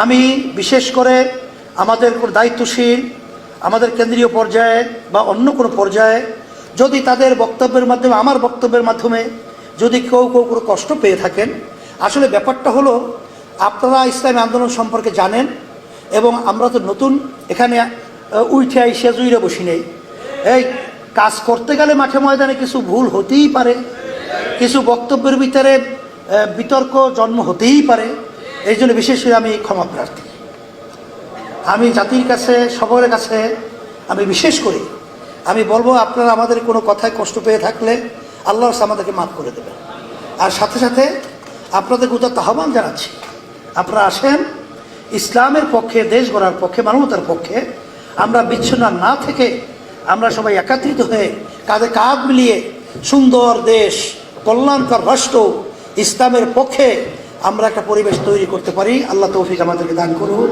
আমি বিশেষ করে আমাদের দায়িত্বশীল আমাদের কেন্দ্রীয় পর্যায়ে বা অন্য কোনো পর্যায়ে যদি তাদের বক্তব্যের মাধ্যমে আমার বক্তব্যের মাধ্যমে যদি কেউ কোনো কষ্ট পেয়ে থাকেন, আসলে ব্যাপারটা হলো আপনারা ইসলামী আন্দোলন সম্পর্কে জানেন এবং আমরা তো নতুন এখানে উঠে আইসে জুইরে বসি নেই। এই কাজ করতে গেলে মাঠে ময়দানে কিছু ভুল হতেই পারে, কিছু বক্তব্যের ভিতরে বিতর্ক জন্ম হতেই পারে। এই জন্য বিশেষ করে আমি ক্ষমা প্রার্থী। আমি জাতির কাছে সকলের কাছে আমি বিশেষ করি আমি বলবো, আপনারা আমাদের কোনো কথায় কষ্ট পেয়ে থাকলে আল্লাহর কাছে আমাদেরকে মাফ করে দেবেন। আর সাথে সাথে আপনাদের উদাত্ত আহ্বান জানাচ্ছি, আপনারা আসেন ইসলামের পক্ষে, দেশ গড়ার পক্ষে, মানবতার পক্ষে আমরা বিচ্ছিন্ন না থেকে আমরা সবাই একত্রিত হয়ে কাঁধে কাঁধ মিলিয়ে সুন্দর দেশ, কল্যাণকর রাষ্ট্র, ইসলামের পক্ষে আমরা একটা পরিবেশ তৈরি করতে পারি। আল্লাহ তৌফিক আমাদেরকে দান করুন।